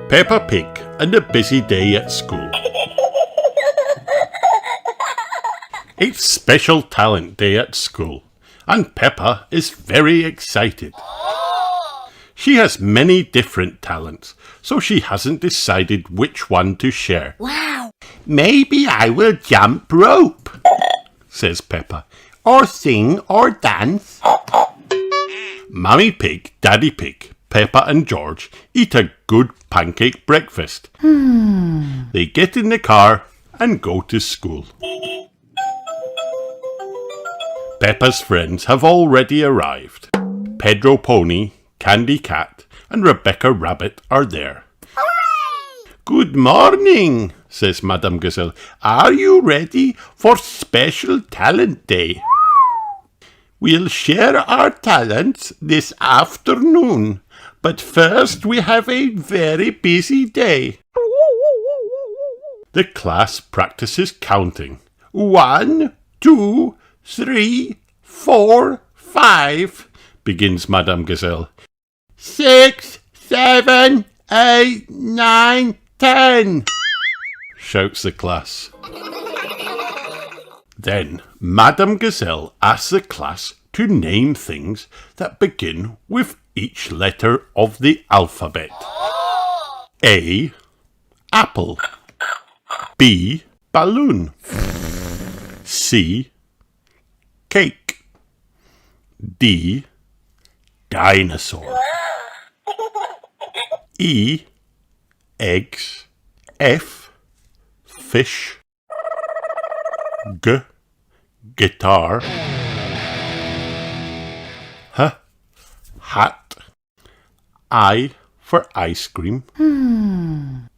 Peppa Pig and a busy day at school. It's Special Talent Day at school, and Peppa is very excited. She has many different talents, so she hasn't decided which one to share. Wow! Maybe I will jump rope, says Peppa, or sing or dance. Mummy Pig, Daddy Pig, Peppa and George eat a good pancake breakfast. They get in the car and go to school. Peppa's friends have already arrived. Pedro Pony, Candy Cat and Rebecca Rabbit are there. Hooray! Good morning, says Madame Gazelle. Are you ready for Special Talent Day? We'll share our talents this afternoon, but first we have a very busy day. The class practices counting. 1, 2, 3, 4, 5, begins Madame Gazelle. 6, 7, 8, 9, 10, shouts the class. Then Madame Gazelle asks the class to name things that begin with each letter of the alphabet. A. Apple. B. Balloon. C. Cake. D. Dinosaur. E. Eggs. F. Fish. G. Guitar. H. Hat. I for ice cream.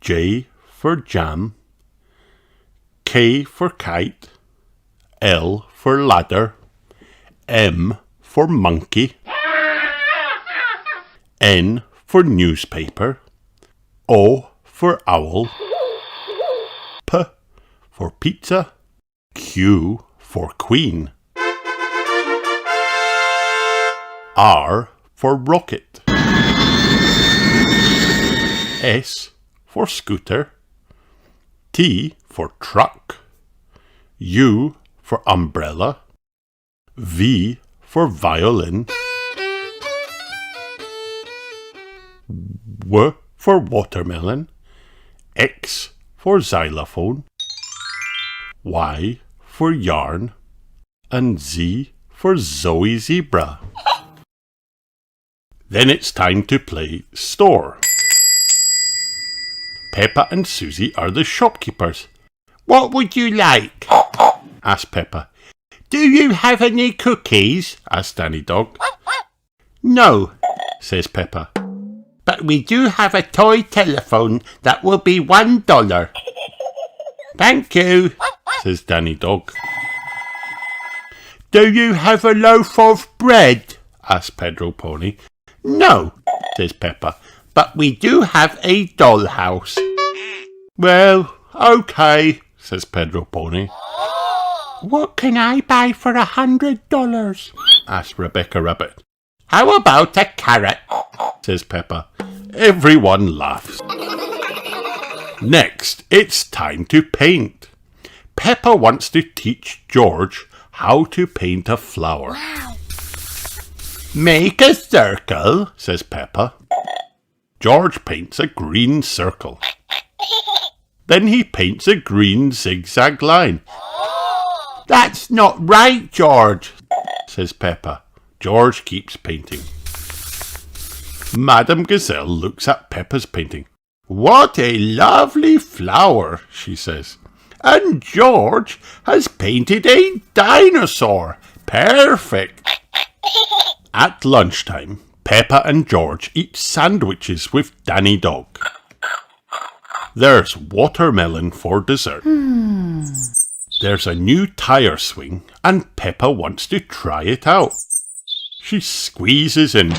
J for jam. K for kite. L for ladder. M for monkey. N for newspaper. O for owl. P for pizza. Q for queen. R for rocket. S for scooter. T for truck. U for umbrella. V for violin. W for watermelon. X for xylophone. Y for yarn. And Z for Zoe Zebra. Then it's time to play store. Peppa and Susie are the shopkeepers. What would you like? asked Peppa. Do you have any cookies? asked Danny Dog. No, says Peppa. But we do have a toy telephone that will be $1. Thank you, says Danny Dog. Do you have a loaf of bread? asked Pedro Pony. No, says Peppa, but we do have a dollhouse. Well, okay, says Pedro Pony. What can I buy for $100? asked Rebecca Rabbit. How about a carrot? says Peppa. Everyone laughs. Next, it's time to paint. Peppa wants to teach George how to paint a flower. Wow! Make a circle, says Peppa. George paints a green circle. Then he paints a green zigzag line. That's not right, George, says Peppa. George keeps painting. Madame Gazelle looks at Peppa's painting. What a lovely flower, she says. And George has painted a dinosaur. Perfect. At lunchtime, Peppa and George eat sandwiches with Danny Dog. There's watermelon for dessert. There's a new tire swing and Peppa wants to try it out. She squeezes in.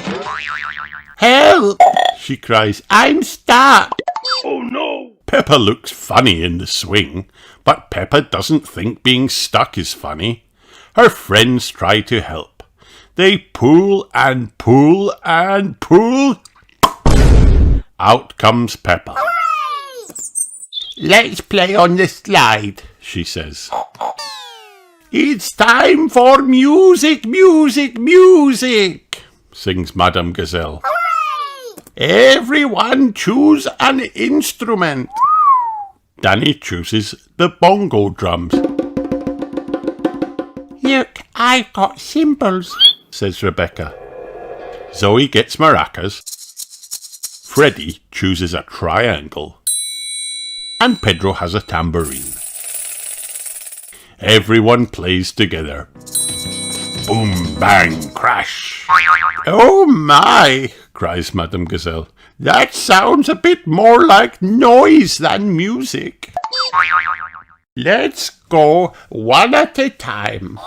Help! She cries, I'm stuck! Oh no! Peppa looks funny in the swing, but Peppa doesn't think being stuck is funny. Her friends try to help. They pull and pull and pull. Out comes Peppa. Let's play on the slide, she says. It's time for music, music, music, sings Madame Gazelle. Everyone choose an instrument. Danny chooses the bongo drums. Look, I've got cymbals, says Rebecca. Zoe gets maracas. Freddie chooses a triangle. And Pedro has a tambourine. Everyone plays together. Boom, bang, crash. Oh my, cries Madame Gazelle. That sounds a bit more like noise than music. Let's go one at a time.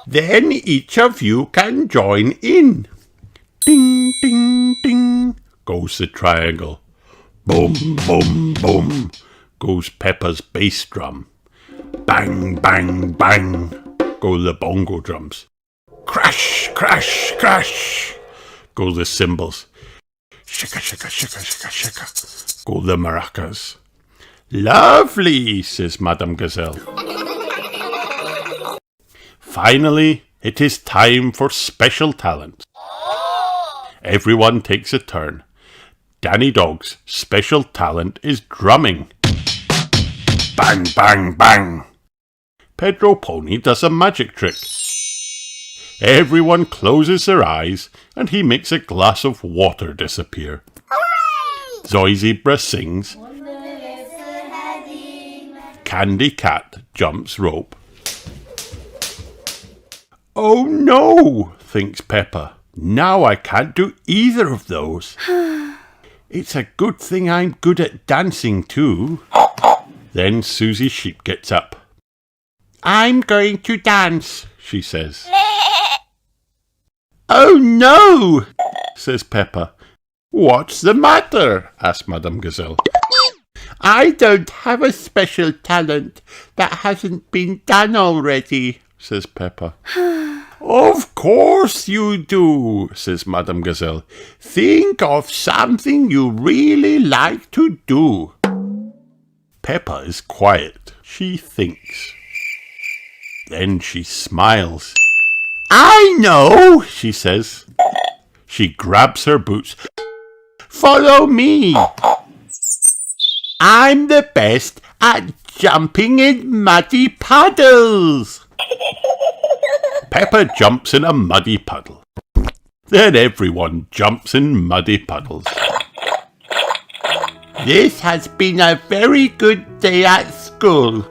Then each of you can join in. Ding, ding, ding, goes the triangle. Boom, boom, boom, goes Peppa's bass drum. Bang, bang, bang, go the bongo drums. Crash, crash, crash, go the cymbals. Shaka, shaka, shaka, shaka, shaka, go the maracas. Lovely, says Madame Gazelle. Finally, it is time for special talent. Everyone takes a turn. Danny Dog's special talent is drumming. Bang, bang, bang. Pedro Pony does a magic trick. Everyone closes their eyes and he makes a glass of water disappear. Zoe Zebra sings. Candy Cat jumps rope. Oh no, thinks Peppa. Now I can't do either of those. It's a good thing I'm good at dancing too. Then Susie Sheep gets up. I'm going to dance, she says. Oh no, says Peppa. What's the matter? asks Madame Gazelle. I don't have a special talent that hasn't been done already, says Peppa. Of course you do, says Madame Gazelle. Think of something you really like to do. Peppa is quiet. She thinks. Then she smiles. I know, she says. She grabs her boots. Follow me. I'm the best at jumping in muddy puddles. Peppa jumps in a muddy puddle. Then everyone jumps in muddy puddles. This has been a very good day at school,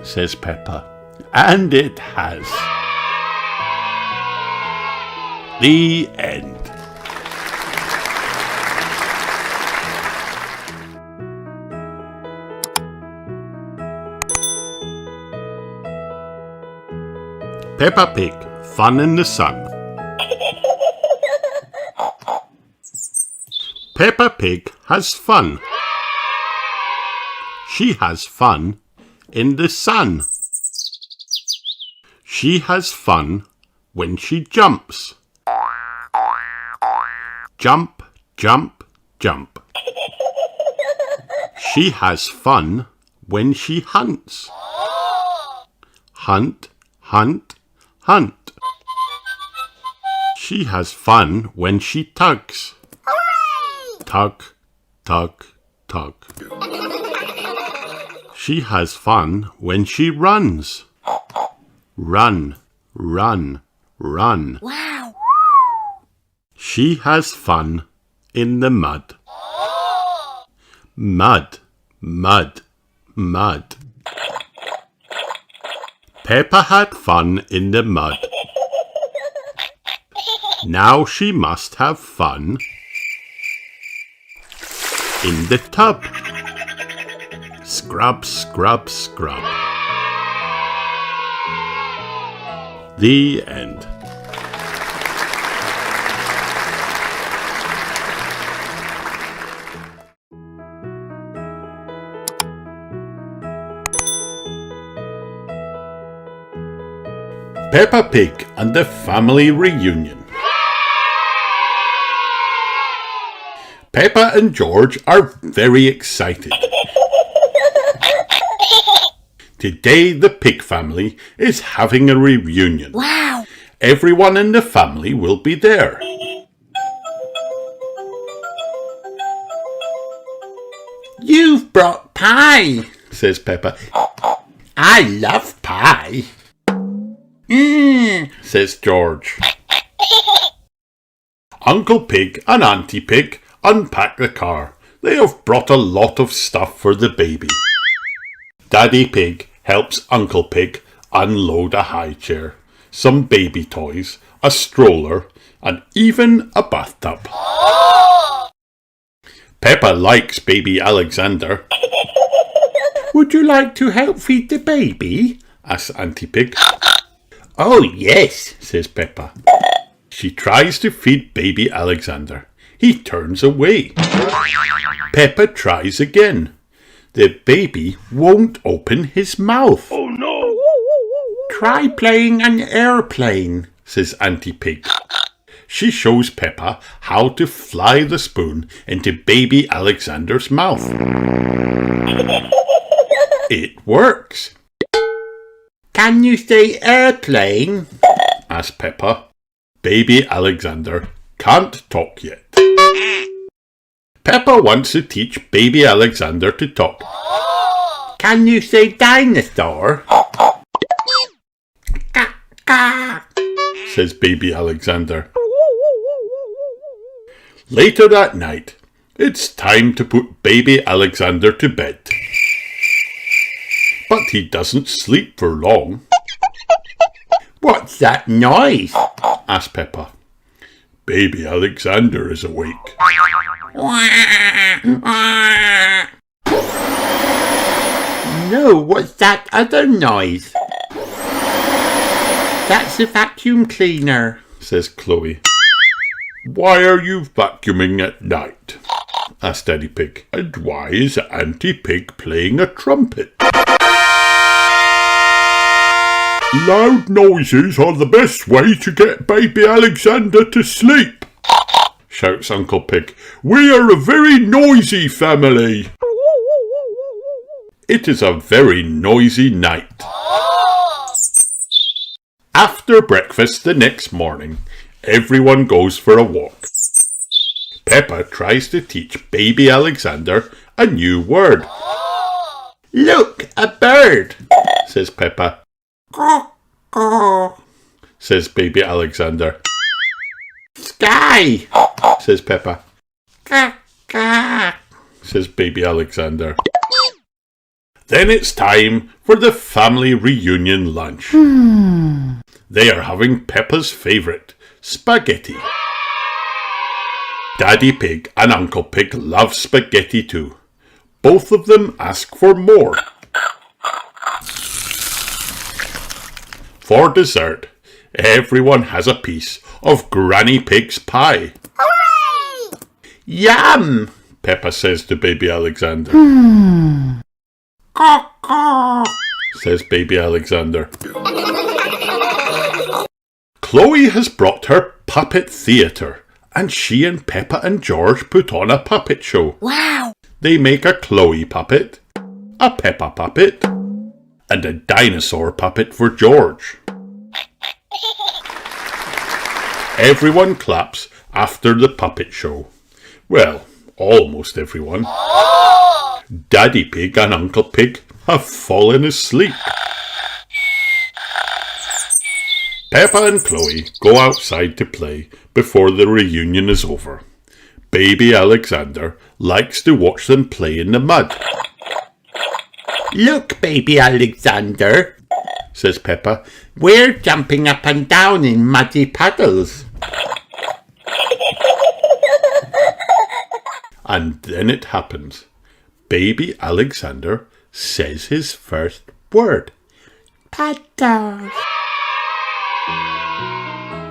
says Peppa. And it has. The end. Peppa Pig, Fun in the Sun. Peppa Pig has fun. She has fun in the sun. She has fun when she jumps. Jump, jump, jump. She has fun when she hunts. Hunt, hunt, hunt. She has fun when she tugs. Tug, tug, tug. She has fun when she runs. Run, run, run. Wow! She has fun in the mud. Mud, mud, mud. Peppa had fun in the mud. Now she must have fun in the tub. Scrub, scrub, scrub. The end. Peppa Pig and the Family Reunion. Peppa and George are very excited. Today the pig family is having a reunion. Wow! Everyone in the family will be there. You've brought pie, says Peppa. I love pie. Says George. Uncle Pig and Auntie Pig unpack the car. They have brought a lot of stuff for the baby. Daddy Pig helps Uncle Pig unload a high chair, some baby toys, a stroller, and even a bathtub. Peppa likes baby Alexander. Would you like to help feed the baby? asks Auntie Pig. Oh, yes, says Peppa. She tries to feed baby Alexander. He turns away. Peppa tries again. The baby won't open his mouth. Oh no! Try playing an airplane, says Auntie Pig. She shows Peppa how to fly the spoon into baby Alexander's mouth. It works. Can you say airplane? asks Peppa. Baby Alexander can't talk yet. Peppa wants to teach baby Alexander to talk. Can you say dinosaur? says baby Alexander. Later that night, it's time to put baby Alexander to bed. But he doesn't sleep for long. What's that noise? asks Peppa. Baby Alexander is awake. No, what's that other noise? That's the vacuum cleaner, says Chloe. Why are you vacuuming at night? asked Daddy Pig. And why is Auntie Pig playing a trumpet? Loud noises are the best way to get baby Alexander to sleep, shouts Uncle Pig. We are a very noisy family. It is a very noisy night. After breakfast the next morning, everyone goes for a walk. Peppa tries to teach baby Alexander a new word. Look, a bird, says Peppa. Caw, caw. Says baby Alexander. Sky, Says Peppa. Caw, caw. Says baby Alexander. Then it's time for the family reunion lunch. They are having Peppa's favourite, spaghetti. Daddy Pig and Uncle Pig love spaghetti too. Both of them ask for more. For dessert, everyone has a piece of Granny Pig's pie. Hooray! Yum, Peppa says to baby Alexander. caw, caw. Says baby Alexander. Chloe has brought her puppet theatre, and she and Peppa and George put on a puppet show. Wow! They make a Chloe puppet, a Peppa puppet, and a dinosaur puppet for George. Everyone claps after the puppet show. Well, almost everyone. Daddy Pig and Uncle Pig have fallen asleep. Peppa and Chloe go outside to play before the reunion is over. Baby Alexander likes to watch them play in the mud. Look, baby Alexander, Says Peppa. we're jumping up and down in muddy puddles. And then it happens. Baby Alexander says his first word. Puddles.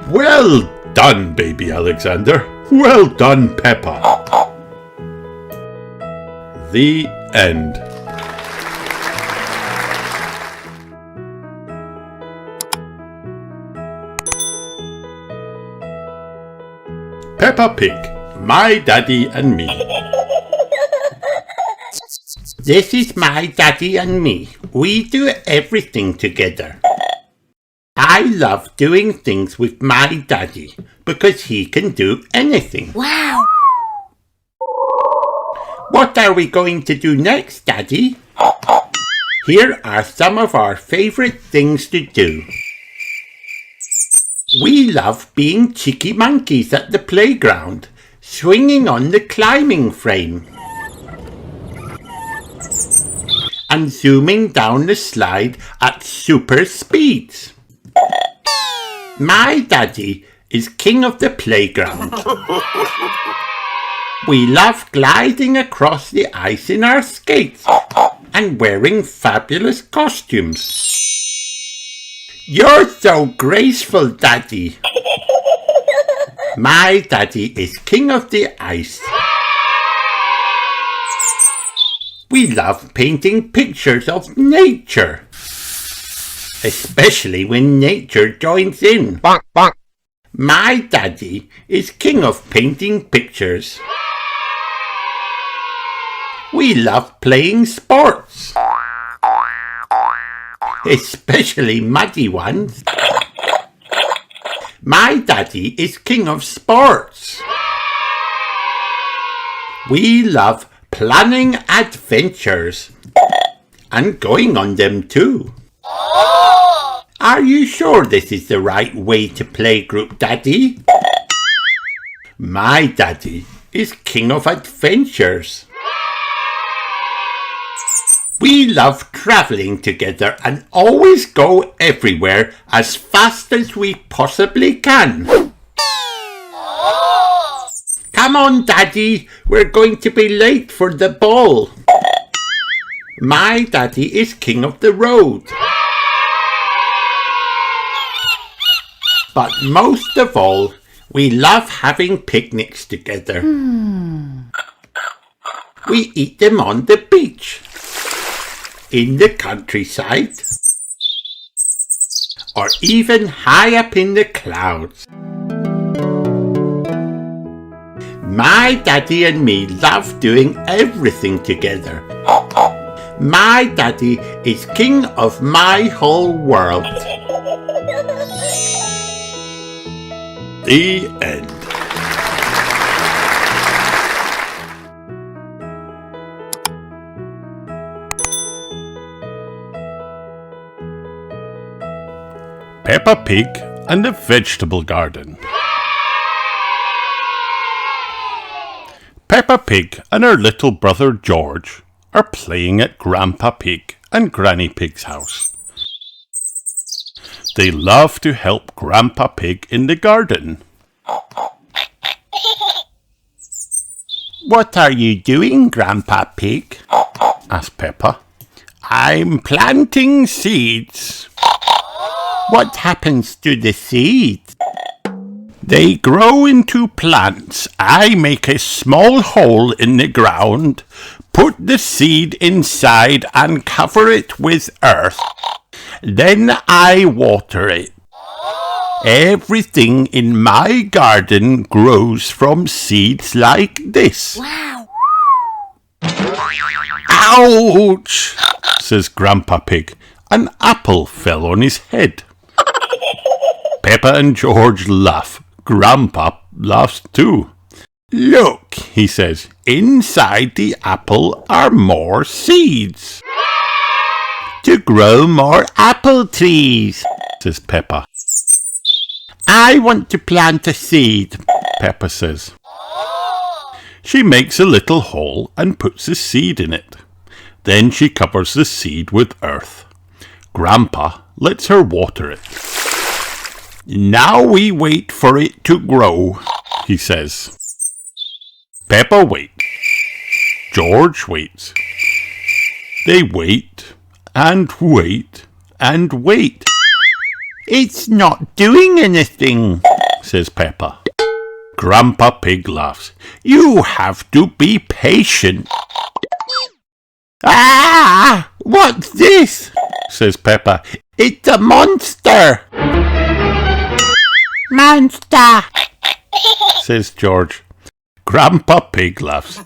Well done, baby Alexander. Well done, Peppa. The end. Peppa Pig, My Daddy and Me. This is my daddy and me. We do everything together. I love doing things with my daddy because he can do anything. Wow! What are we going to do next, Daddy? Here are some of our favourite things to do. We love being cheeky monkeys at the playground, swinging on the climbing frame, and zooming down the slide at super speeds. My daddy is king of the playground. We love gliding across the ice in our skates and wearing fabulous costumes. You're so graceful, Daddy. My daddy is king of the ice. We love painting pictures of nature, especially when nature joins in. My daddy is king of painting pictures. We love playing sports, especially muddy ones. My daddy is king of sports. We love planning adventures and going on them too. Are you sure this is the right way to play group, Daddy? My daddy is king of adventures. We love travelling together and always go everywhere as fast as we possibly can. Come on, Daddy, we're going to be late for the ball. My daddy is king of the road. But most of all, we love having picnics together. We eat them on the beach, in the countryside, or even high up in the clouds. My daddy and me love doing everything together. My daddy is king of my whole world. The end. Peppa Pig and the Vegetable Garden. Peppa Pig and her little brother George are playing at Grandpa Pig and Granny Pig's house. They love to help Grandpa Pig in the garden. What are you doing, Grandpa Pig? asked Peppa. I'm planting seeds. What happens to the seeds? They grow into plants. I make a small hole in the ground, put the seed inside and cover it with earth. Then I water it. Everything in my garden grows from seeds like this. Wow! Ouch! says Grandpa Pig. An apple fell on his head. Peppa and George laugh. Grandpa laughs too. Look, he says, inside the apple are more seeds. To grow more apple trees, says Peppa. I want to plant a seed, Peppa says. She makes a little hole and puts a seed in it. Then she covers the seed with earth. Grandpa lets her water it. Now we wait for it to grow, he says. Peppa waits. George waits. They wait and wait and wait. It's not doing anything, says Peppa. Grandpa Pig laughs. You have to be patient. Ah! What's this? says Peppa. It's a monster. Monster, says George. Grandpa Pig laughs.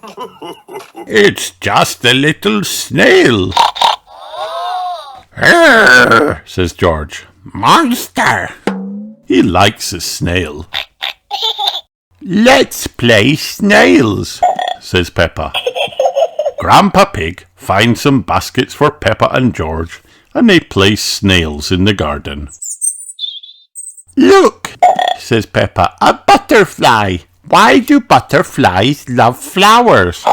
It's just a little snail. Arr, says George. Monster. He likes a snail. Let's play snails, says Peppa. Grandpa Pig finds some baskets for Peppa and George, and they play snails in the garden. Look, says Peppa, a butterfly. Why do butterflies love flowers?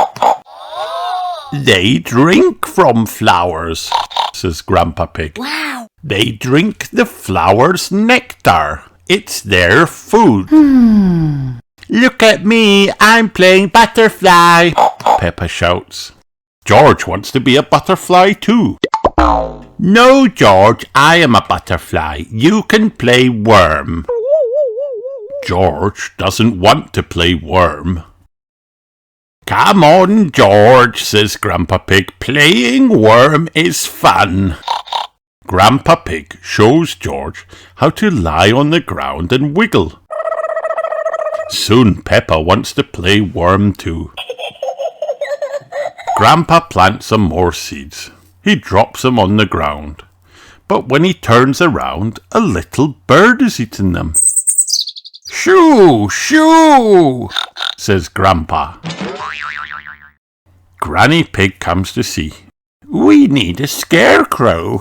They drink from flowers, says Grandpa Pig. Wow. They drink the flower's nectar. It's their food. Look at me, I'm playing butterfly, Peppa shouts. George wants to be a butterfly too. No, George, I am a butterfly. You can play worm. George doesn't want to play worm. Come on, George, says Grandpa Pig. Playing worm is fun. Grandpa Pig shows George how to lie on the ground and wiggle. Soon Peppa wants to play worm too. Grandpa plants some more seeds. He drops them on the ground. But when he turns around, a little bird is eating them. Shoo, shoo, says Grandpa. Granny Pig comes to see. We need a scarecrow,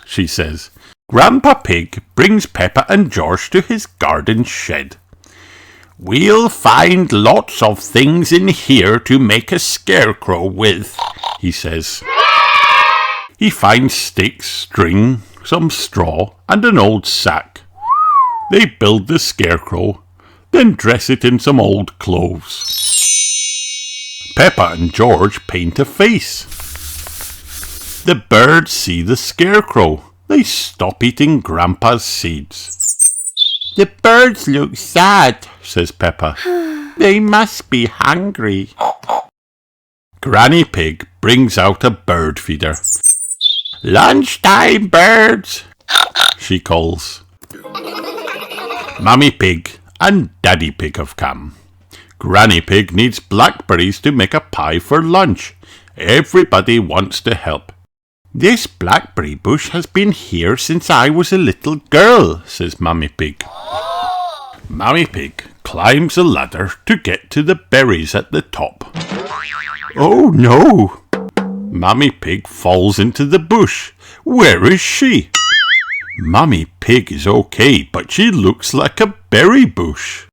she says. Grandpa Pig brings Peppa and George to his garden shed. We'll find lots of things in here to make a scarecrow with, he says. He finds sticks, string, some straw, and an old sack. They build the scarecrow, then dress it in some old clothes. Peppa and George paint a face. The birds see the scarecrow. They stop eating Grandpa's seeds. The birds look sad, says Peppa. They must be hungry. Granny Pig brings out a bird feeder. Lunchtime, birds, she calls. Mummy Pig and Daddy Pig have come. Granny Pig needs blackberries to make a pie for lunch. Everybody wants to help. This blackberry bush has been here since I was a little girl, says Mummy Pig. Mummy Pig climbs a ladder to get to the berries at the top. Oh no! Mummy Pig falls into the bush. Where is she? Mummy Pig is okay, but she looks like a berry bush.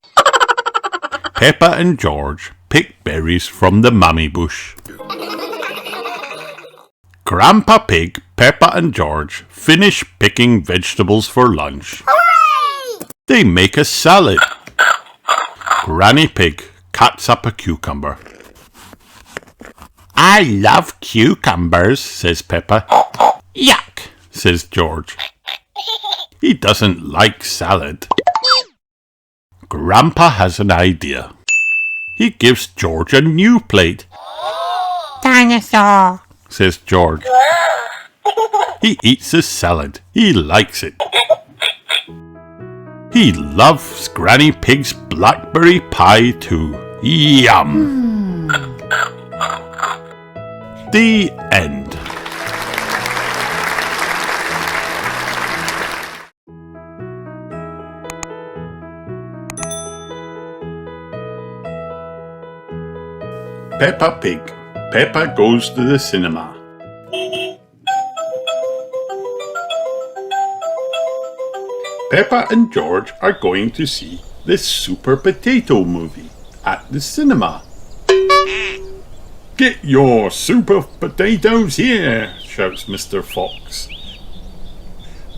Peppa and George pick berries from the mummy bush. Grandpa Pig, Peppa and George finish picking vegetables for lunch. Hooray! They make a salad. Granny Pig cuts up a cucumber. I love cucumbers, says Peppa. Yuck, says George. He doesn't like salad. Grandpa has an idea. He gives George a new plate. Dinosaur, says George. He eats the salad. He likes it. He loves Granny Pig's blackberry pie too. Yum! The end. Peppa Pig. Peppa goes to the cinema. Peppa and George are going to see the Super Potato movie at the cinema. Get your super potatoes here, shouts Mr. Fox.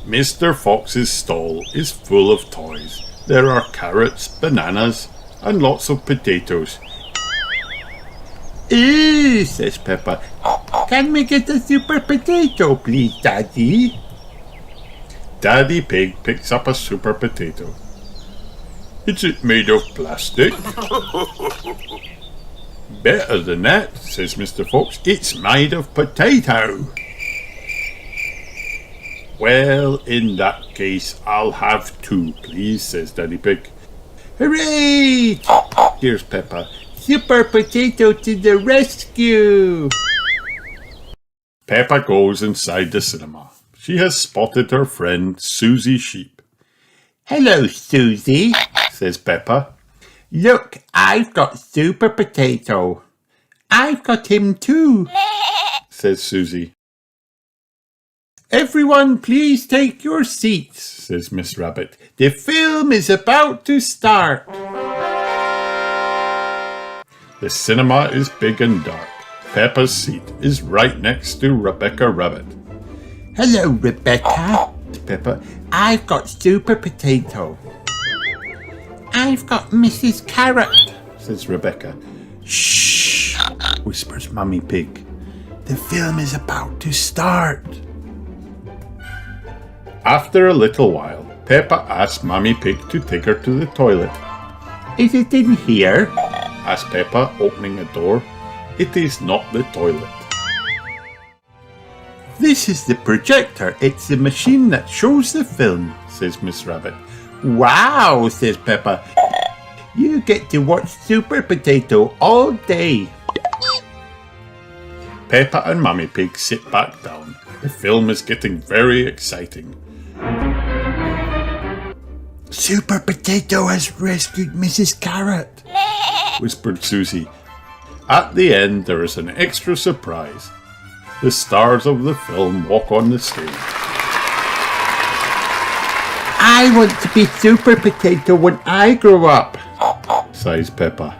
Mr. Fox's stall is full of toys. There are carrots, bananas, and lots of potatoes. Ew, says Peppa. Can we get a super potato, please, Daddy? Daddy Pig picks up a super potato. Is it made of plastic? Better than that, says Mr. Fox. It's made of potato. Well, in that case, I'll have two, please, says Daddy Pig. Hooray! Here's Peppa. Super Potato to the rescue! Peppa goes inside the cinema. She has spotted her friend Susie Sheep. Hello, Susie, Says Peppa. look, I've got Super Potato. I've got him too, Says Susie. everyone please take your seats. Says Miss Rabbit. The film is about to start. The cinema is big and dark. Peppa's seat is right next to Rebecca Rabbit. Hello, Rebecca, Peppa. I've got Super Potato. I've got Mrs. Carrot, Says Rebecca. Shh, whispers Mummy Pig. the film is about to start. After a little while, Peppa asks Mummy Pig to take her to the toilet. Is it in here? Asks Peppa, opening a door. It is not the toilet. This is the projector. It's the machine that shows the film. Says Miss Rabbit. Wow, says Peppa. You get to watch Super Potato all day. Peppa and Mummy Pig sit back down. The film is getting very exciting. Super Potato has rescued Mrs. Carrot, Whispered Susie. At the end, there is an extra surprise. The stars of the film walk on the stage. I want to be Super Potato when I grow up, Sighs Peppa.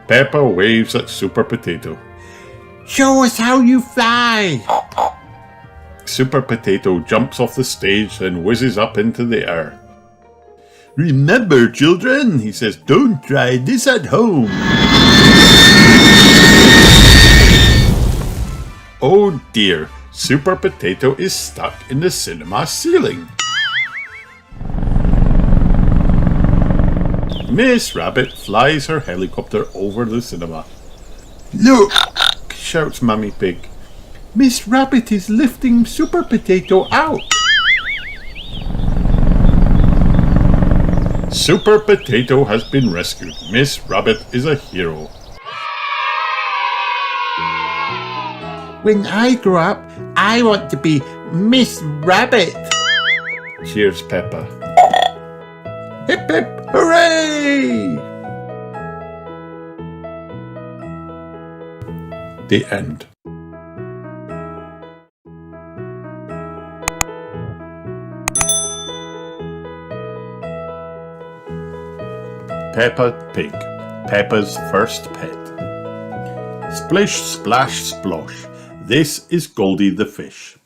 Peppa waves at Super Potato. Show us how you fly. Super Potato jumps off the stage and whizzes up into the air. Remember, children, he says, don't try this at home. Oh dear, Super Potato is stuck in the cinema ceiling. Miss Rabbit flies her helicopter over the cinema. Look, Shouts Mummy Pig. Miss Rabbit is lifting Super Potato out. Super Potato has been rescued. Miss Rabbit is a hero. When I grow up, I want to be Miss Rabbit. Cheers, Peppa. Hip hip hooray! The end. Peppa Pig, Peppa's first pet. Splish, splash, splosh. This is Goldie the fish.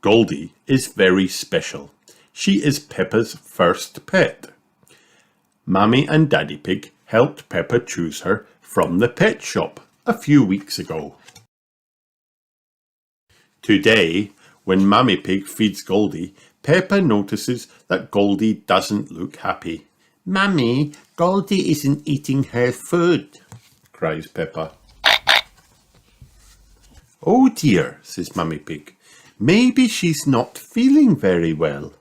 Goldie is very special. She is Peppa's first pet. Mammy and Daddy Pig helped Peppa choose her from the pet shop a few weeks ago. Today, when Mammy Pig feeds Goldie, Peppa notices that Goldie doesn't look happy. Mummy, Goldie isn't eating her food, Cries Peppa. Oh dear, says Mummy Pig. Maybe she's not feeling very well.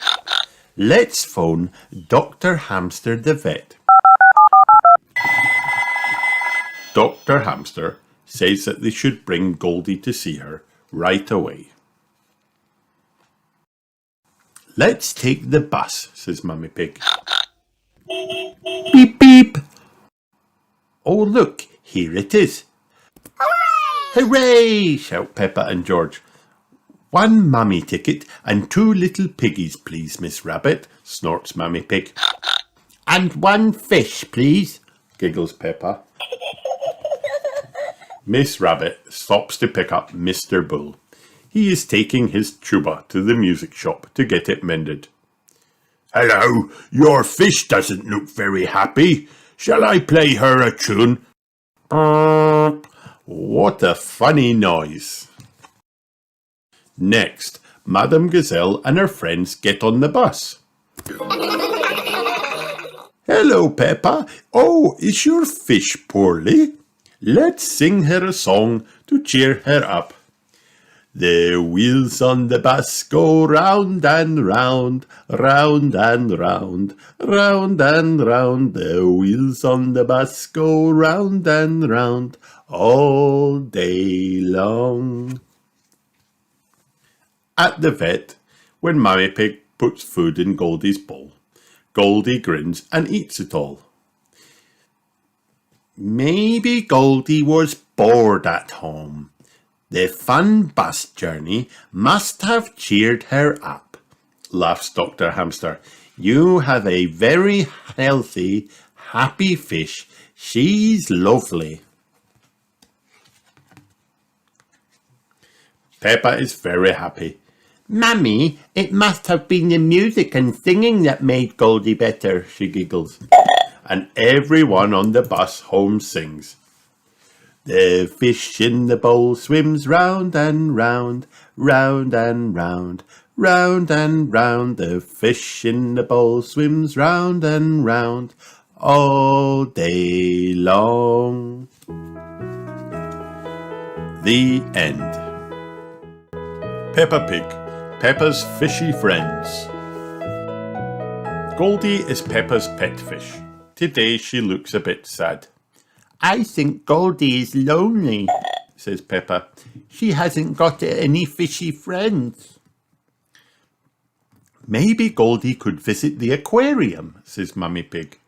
Let's phone Dr. Hamster the vet. Dr. Hamster says that they should bring Goldie to see her right away. Let's take the bus, says Mummy Pig. Beep beep. Oh look, here it is. Hooray! Shout Peppa and George. One mummy ticket and 2 little piggies, please, Miss Rabbit, snorts Mummy Pig. And 1 fish, please, Giggles Peppa. Miss Rabbit stops to pick up Mr. Bull. He is taking his tuba to the music shop to get it mended. Hello, your fish doesn't look very happy. Shall I play her a tune? What a funny noise. Next, Madame Gazelle and her friends get on the bus. Hello, Peppa. Oh, is your fish poorly? Let's sing her a song to cheer her up. The wheels on the bus go round and round, round and round, round and round. The wheels on the bus go round and round all day long. At the vet, when Mummy Pig puts food in Goldie's bowl, Goldie grins and eats it all. Maybe Goldie was bored at home. The fun bus journey must have cheered her up, laughs Dr. Hamster. You have a very healthy, happy fish. She's lovely. Peppa is very happy. Mummy, it must have been the music and singing that made Goldie better, she giggles. And everyone on the bus home sings. The fish in the bowl swims round and round, round and round, round and round. The fish in the bowl swims round and round all day long. The end. Peppa Pig, Peppa's fishy friends. Goldie is Peppa's pet fish. Today she looks a bit sad. I think Goldie is lonely, says Peppa. She hasn't got any fishy friends. Maybe Goldie could visit the aquarium, says Mummy Pig.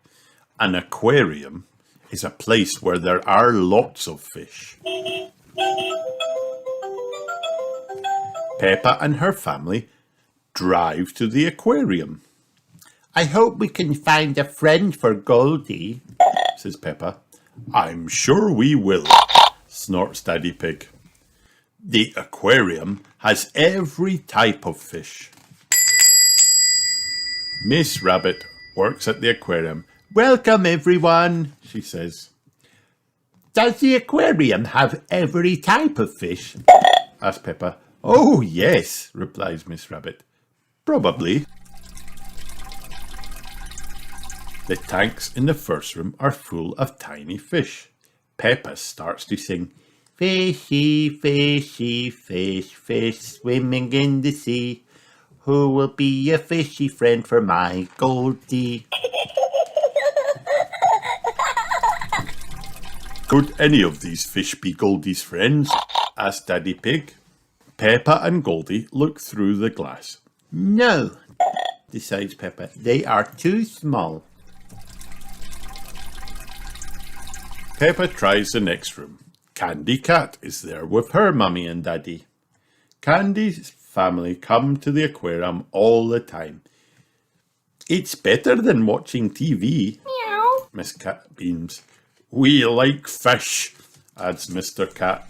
An aquarium is a place where there are lots of fish. Peppa and her family drive to the aquarium. I hope we can find a friend for Goldie, says Peppa. I'm sure we will, snorts Daddy Pig. The aquarium has every type of fish. Miss Rabbit works at the aquarium. Welcome everyone, she says. Does the aquarium have every type of fish? asks Peppa. Oh yes, replies Miss Rabbit. Probably. The tanks in the first room are full of tiny fish. Peppa starts to sing, Fishy, fishy, fish, fish swimming in the sea. Who will be a fishy friend for my Goldie? Could any of these fish be Goldie's friends? asked Daddy Pig. Peppa and Goldie look through the glass. No, decides Peppa. They are too small. Peppa tries the next room. Candy Cat is there with her mummy and daddy. Candy's family come to the aquarium all the time. It's better than watching TV, meow, Miss Cat beams. We like fish, adds Mr. Cat.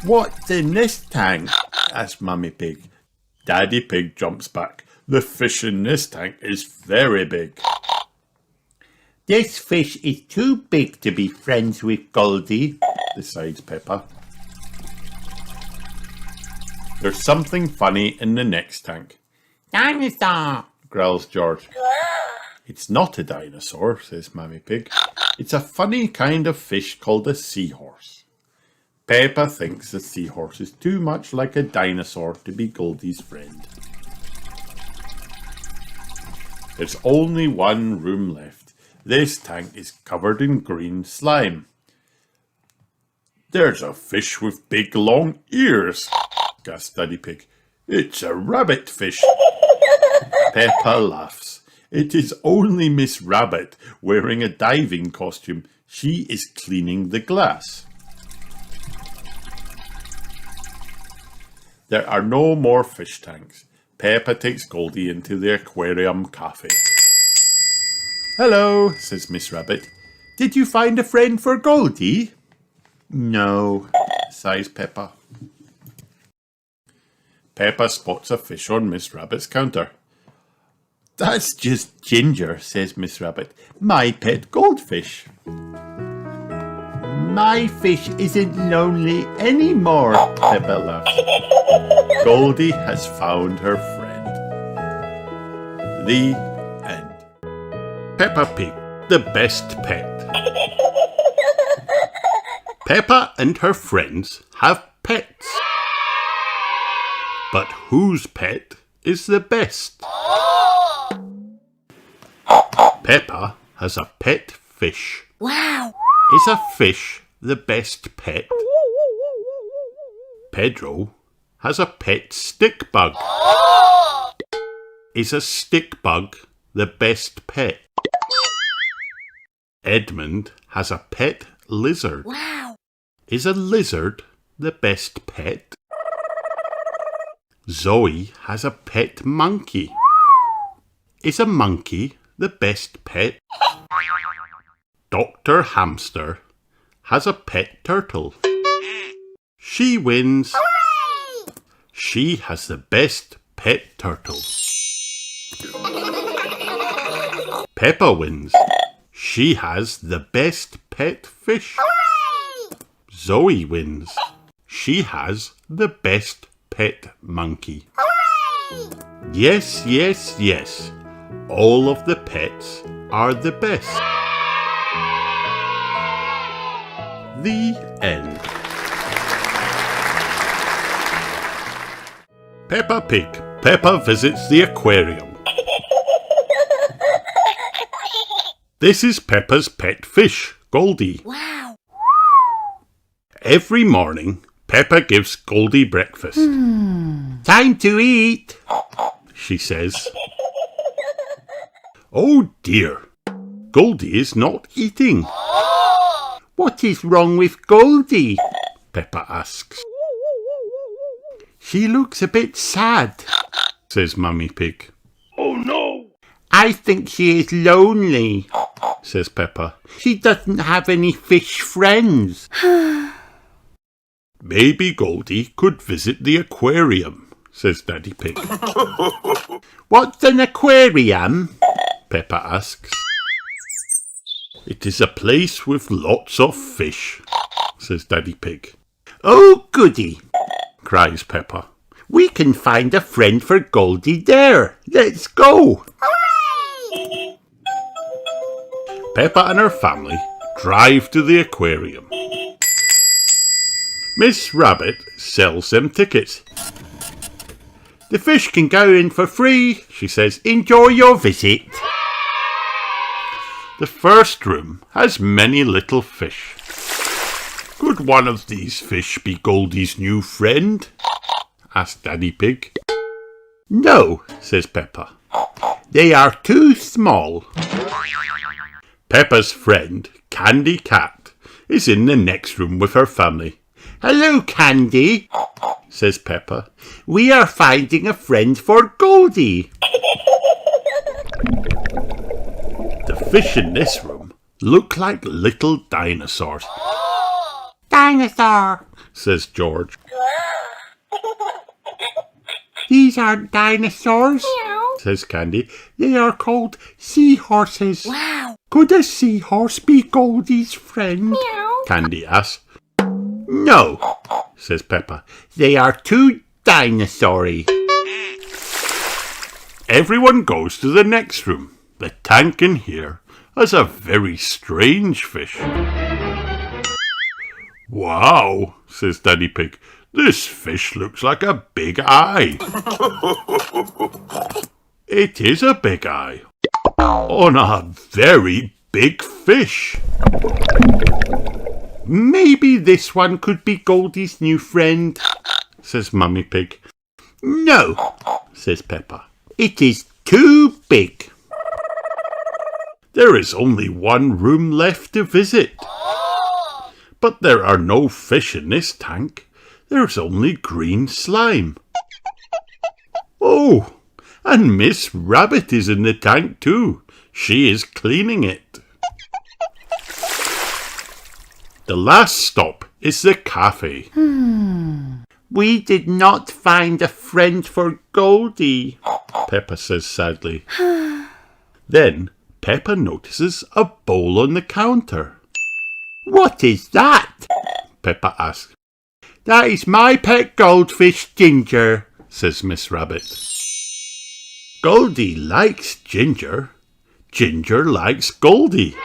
What's in this tank? asks Mummy Pig. Daddy Pig jumps back. The fish in this tank is very big. This fish is too big to be friends with Goldie, decides Peppa. There's something funny in the next tank. Dinosaur, growls George. It's not a dinosaur, says Mummy Pig. It's a funny kind of fish called a seahorse. Peppa thinks the seahorse is too much like a dinosaur to be Goldie's friend. There's only one room left. This tank is covered in green slime. There's a fish with big long ears, gasped Daddy Pig. It's a rabbit fish. Peppa laughs. It is only Miss Rabbit wearing a diving costume. She is cleaning the glass. There are no more fish tanks. Peppa takes Goldie into the aquarium cafe. Hello, says Miss Rabbit. Did you find a friend for Goldie? No, sighs Peppa. Peppa spots a fish on Miss Rabbit's counter. That's just Ginger, says Miss Rabbit. My pet goldfish. My fish isn't lonely anymore, Peppa laughs. Goldie has found her friend. The end. Peppa Pig, the best pet. Peppa and her friends have pets. But whose pet is the best? Peppa has a pet fish. Wow! Is a fish the best pet? Pedro has a pet stick bug. Is a stick bug the best pet? Edmund has a pet lizard. Wow! Is a lizard the best pet? Zoe has a pet monkey. Is a monkey the best pet? Dr. Hamster has a pet turtle. She wins. Hooray! She has the best pet turtle. Peppa wins. She has the best pet fish. Hooray! Zoe wins. She has the best pet monkey. Hooray! Yes, yes, yes. All of the pets are the best. The end. Peppa Pig. Peppa visits the aquarium. This is Peppa's pet fish, Goldie. Wow! Every morning, Peppa gives Goldie breakfast. Time to eat, she says. Oh dear, Goldie is not eating. What is wrong with Goldie? Peppa asks. She looks a bit sad, says Mummy Pig. Oh no! I think she is lonely, says Peppa. She doesn't have any fish friends. Maybe Goldie could visit the aquarium, says Daddy Pig. What's an aquarium? Peppa asks. It is a place with lots of fish, says Daddy Pig. Oh goody, cries Peppa. We can find a friend for Goldie there. Let's go. Hooray! Peppa and her family drive to the aquarium. Miss Rabbit sells them tickets. The fish can go in for free, she says. Enjoy your visit. The first room has many little fish. Could one of these fish be Goldie's new friend? Asked Daddy Pig. No, says Peppa. They are too small. Peppa's friend, Candy Cat, is in the next room with her family. Hello, Candy, says Peppa. We are finding a friend for Goldie. The fish in this room look like little dinosaurs. Dinosaur, says George. These aren't dinosaurs, says Candy. They are called seahorses. Wow! Could a seahorse be Goldie's friend? Meow. Candy asks. No, says Peppa. They are too dinosaur-y. Everyone goes to the next room. The tank in here has a very strange fish. Wow, says Daddy Pig. This fish looks like a big eye. It is a big eye on a very big fish. Maybe this one could be Goldie's new friend, says Mummy Pig. No, says Peppa. It is too big. There is only one room left to visit. But there are no fish in this tank. There's only green slime. Oh, and Miss Rabbit is in the tank too. She is cleaning it. The last stop is the cafe. We did not find a friend for Goldie, Peppa says sadly. Then Peppa notices a bowl on the counter. What is that? Peppa asks. That is my pet goldfish, Ginger, says Miss Rabbit. Goldie likes Ginger. Ginger likes Goldie.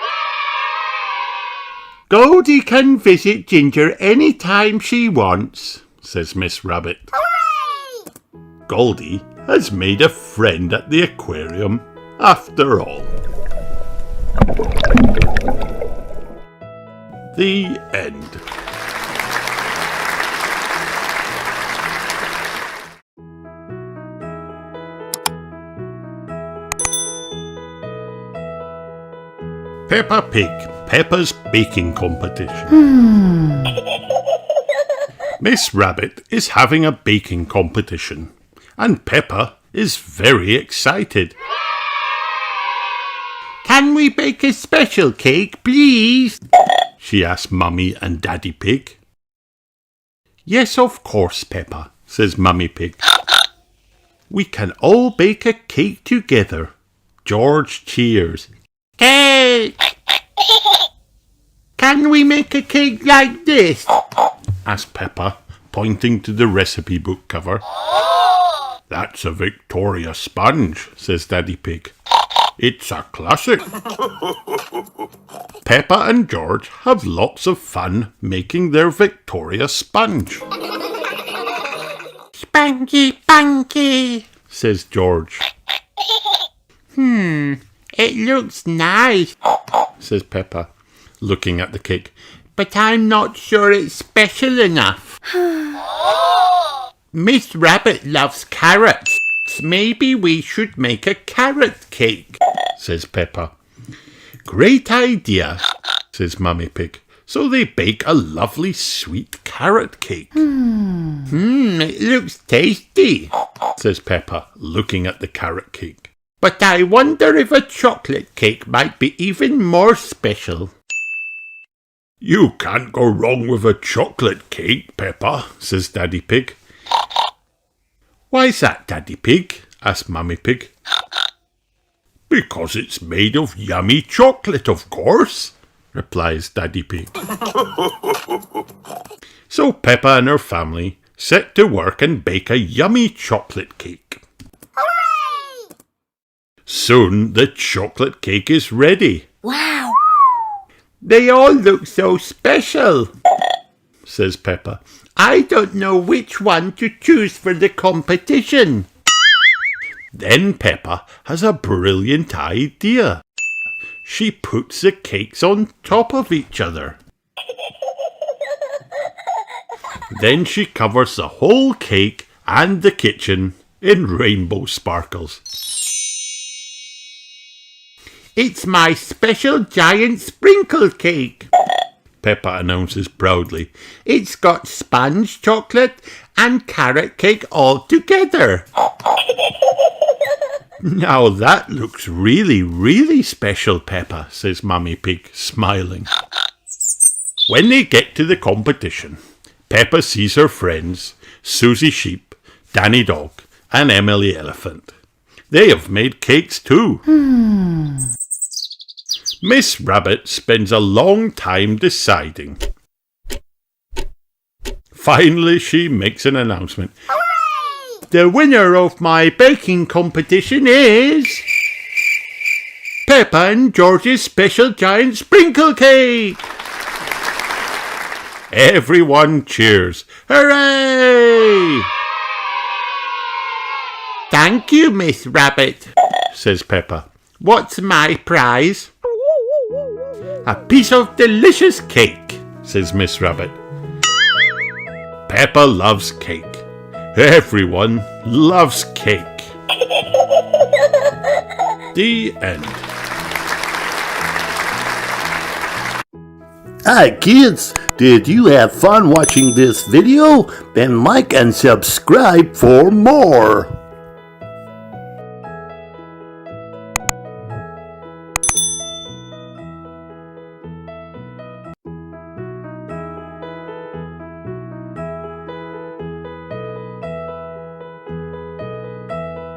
Goldie can visit Ginger any time she wants, says Miss Rabbit. Hooray! Goldie has made a friend at the aquarium after all. The end. Peppa Pig, Peppa's baking competition. Miss Rabbit is having a baking competition, and Peppa is very excited. Can we bake a special cake, please? She asked Mummy and Daddy Pig. Yes, of course, Peppa, says Mummy Pig. We can all bake a cake together. George cheers. Cake! Can we make a cake like this? Asked Peppa, pointing to the recipe book cover. That's a Victoria sponge, says Daddy Pig. It's a classic. Peppa and George have lots of fun making their Victoria sponge. Spanky, spanky, says George. It looks nice, says Peppa, looking at the cake. But I'm not sure it's special enough. Miss Rabbit loves carrots. Maybe we should make a carrot cake, says Peppa. Great idea, says Mummy Pig. So they bake a lovely sweet carrot cake. It looks tasty, says Peppa, looking at the carrot cake. But I wonder if a chocolate cake might be even more special. You can't go wrong with a chocolate cake, Peppa, says Daddy Pig. Why's that, Daddy Pig? Asked Mummy Pig. Because it's made of yummy chocolate, of course, replies Daddy Pig. So Peppa and her family set to work and bake a yummy chocolate cake. Hooray! Soon the chocolate cake is ready. Wow! They all look so special, says Peppa. I don't know which one to choose for the competition. Then Peppa has a brilliant idea. She puts the cakes on top of each other. Then she covers the whole cake and the kitchen in rainbow sparkles. It's my special giant sprinkle cake, Peppa announces proudly. It's got sponge chocolate and carrot cake all together. Now that looks really, really special, Peppa, says Mummy Pig, smiling. When they get to the competition, Peppa sees her friends, Susie Sheep, Danny Dog, and Emily Elephant. They have made cakes too. Miss Rabbit spends a long time deciding. Finally, she makes an announcement. Hooray! The winner of my baking competition is Peppa and George's special giant sprinkle cake. Everyone cheers. Hooray! Thank you, Miss Rabbit, says Peppa. What's my prize? A piece of delicious cake, says Miss Rabbit. Peppa loves cake. Everyone loves cake. The end. Hi kids, did you have fun watching this video? Then like and subscribe for more.